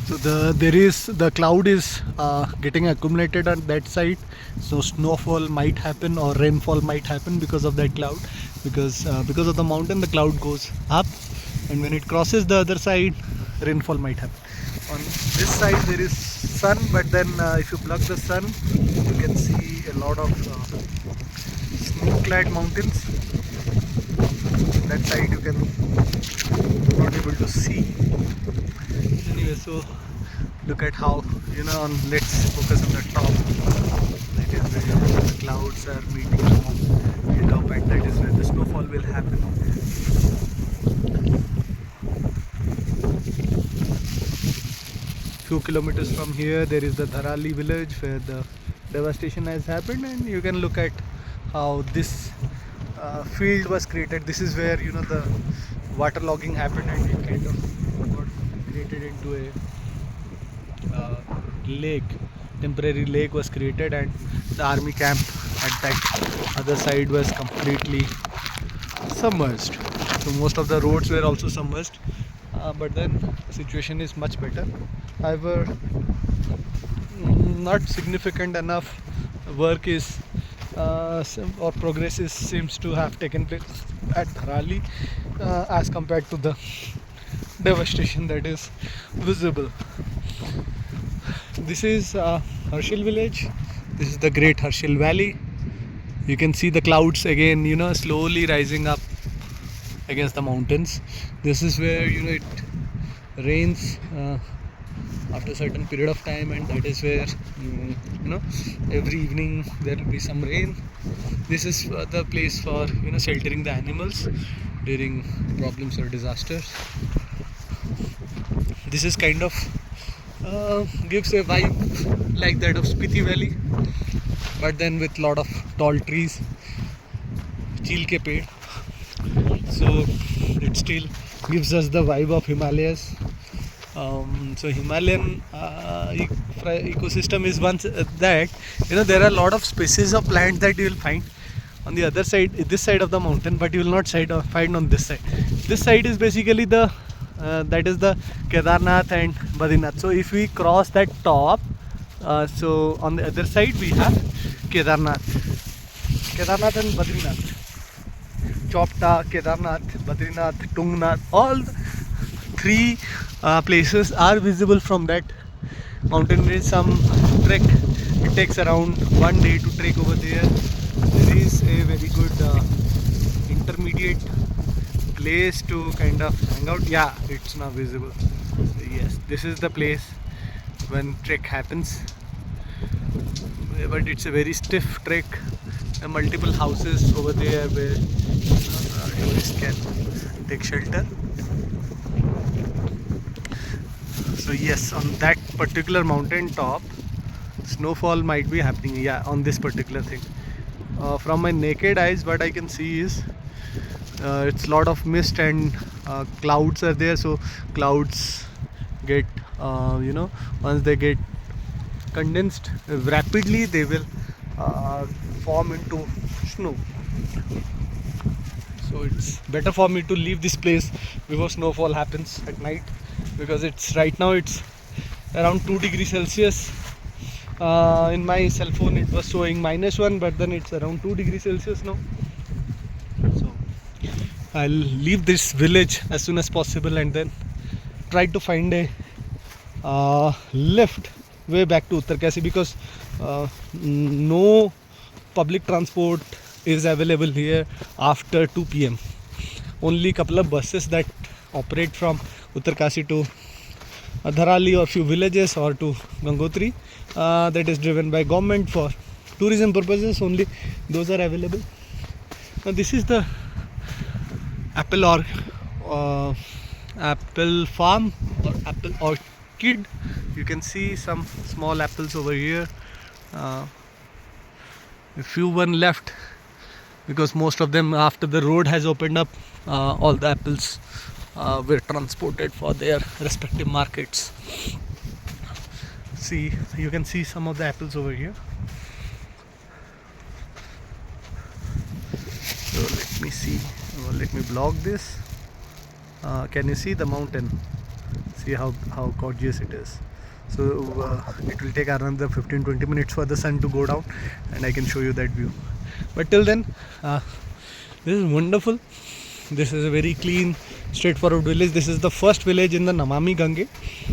So the cloud is getting accumulated on that side. So snowfall might happen or rainfall might happen because of that cloud. Because of the mountain, the cloud goes up, and when it crosses the other side, rainfall might happen. On this side there is sun, but then if you block the sun, you can see a lot of snow-clad mountains. That side you can not able to see. Anyway, so look at how, let's focus on the top. That is where the clouds are meeting on the top, and that is where the snowfall will happen. Few kilometers from here there is the Dharali village where the devastation has happened, and you can look at how this field was created. This is where the waterlogging happened, and it kind of got created into a lake. Temporary lake was created, and the army camp at that other side was completely submerged. So most of the roads were also submerged, but then the situation is much better. However, not significant enough work is or progress seems to have taken place at Dharali as compared to the devastation that is visible. This is Harshil village. This is the great Harshil valley. You can see the clouds again, slowly rising up against the mountains. This is where it rains after a certain period of time, and that is where every evening there will be some rain. This is the place for sheltering the animals during problems or disasters. This is kind of gives a vibe like that of Spiti Valley, but then with lot of tall trees, cheel ke ped. So it still gives us the vibe of Himalayas. So Himalayan ecosystem is once that there are a lot of species of plants that you will find on the other side, this side of the mountain, but you will not find on this side. This side is basically the that is the Kedarnath and Badrinath. So if we cross that top, so on the other side we have Kedarnath and Badrinath. Chopta, Kedarnath, Badrinath, Tungnath, all three places are visible from that mountain range. Some trek, it takes around 1 day to trek over there. There is a very good intermediate place to kind of hang out. Yeah, it's now visible. So yes, this is the place when trek happens, but it's a very stiff trek. Multiple houses over there where tourists can take shelter. So yes, on that particular mountain top, snowfall might be happening. Yeah, on this particular thing. From my naked eyes, what I can see is it's lot of mist and clouds are there. So clouds get once they get condensed rapidly, they will form into snow. So it's better for me to leave this place before snowfall happens at night, because it's right now it's around 2 degrees Celsius. In my cell phone it was showing -1, but then it's around 2 degrees Celsius now. So I'll leave this village as soon as possible and then try to find a lift way back to Uttarkasi, because no public transport is available here after 2 p.m. Only couple of buses that operate from Uttarkasi to Dharali or few villages or to Gangotri, that is driven by government for tourism purposes, only those are available. Now this is the apple farm or apple orchid. You can see some small apples over here. A few one left, because most of them, after the road has opened up, all the apples were transported for their respective markets. See, you can see some of the apples over here. So let me see, let me block this. Can you see the mountain? See how gorgeous it is. So it will take around 15-20 minutes for the sun to go down, and I can show you that view. But till then, this is wonderful. This is a very clean, straightforward village. This is the first village in the Namami Gange.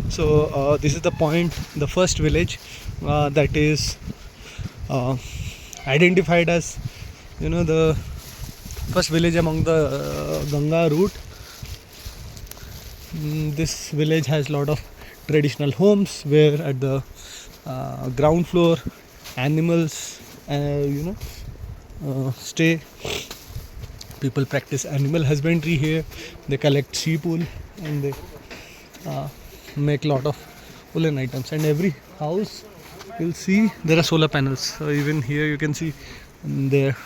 So this is the point, the first village that is identified as, you know, the first village among the Ganga route. This village has a lot of traditional homes where at the ground floor animals stay. People practice animal husbandry here. They collect sheep wool and they make a lot of woolen items. And every house you'll see there are solar panels. So even here you can see their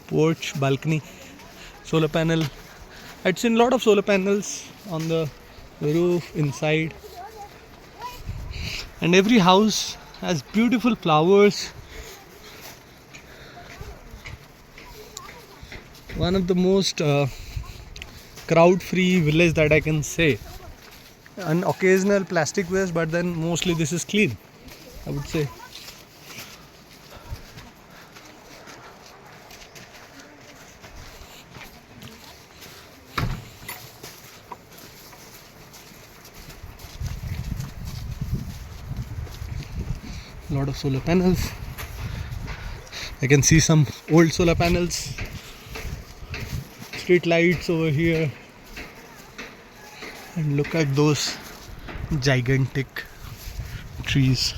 porch, balcony, solar panel. I'd seen a lot of solar panels on the roof, inside. And every house has beautiful flowers. One of the most crowd-free village that I can say. An occasional plastic waste, but then mostly this is clean, I would say. A lot of solar panels. I can see some old solar panels. Street lights over here. And look at those gigantic trees.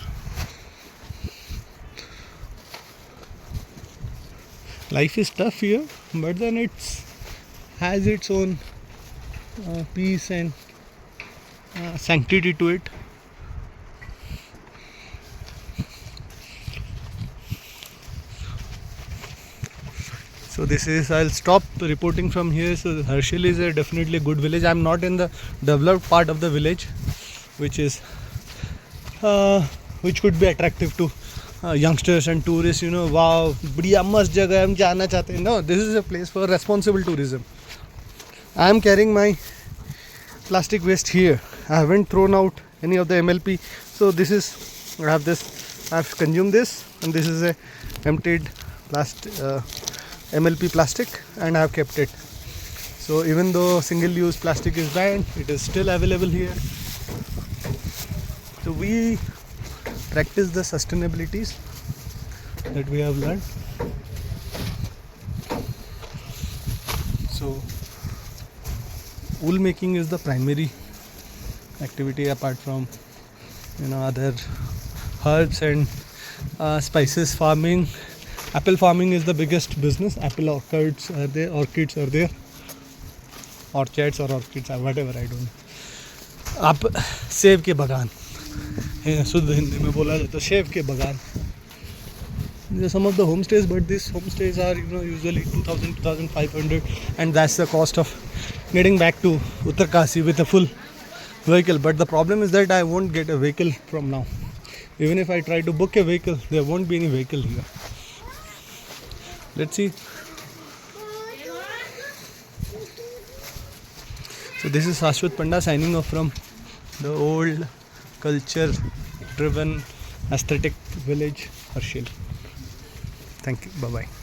Life is tough here, but then it has its own peace and sanctity to it. So this is, I'll stop reporting from here. So Harshil is a definitely good village. I'm not in the developed part of the village, which could be attractive to youngsters and tourists. You know, wow, बढ़िया मस्त जगह है, हम जाना चाहते हैं. No, this is a place for responsible tourism. I am carrying my plastic waste here. I haven't thrown out any of the MLP. So this is, I've consumed this, and this is a emptied plastic. MLP plastic, and I have kept it. So even though single-use plastic is banned, it is still available here. So we practice the sustainabilities that we have learned. So wool making is the primary activity, apart from other herbs and spices farming. Apple farming is the biggest business. Apple orchards are there, orchids or orchids or whatever, I don't know. आप सेब के बगान, शुद्ध हिंदी में बोला जाए तो सेब के बगान. There are some of the homestays, but these homestays are usually 2,000, 2,500, and that's the cost of getting back to Uttarkasi with a full vehicle. But the problem is that I won't get a vehicle from now. Even if I try to book a vehicle, there won't be any vehicle here. Let's see. So this is Shashwat Panda signing off from the old culture driven aesthetic village Harshil. Thank you. Bye bye.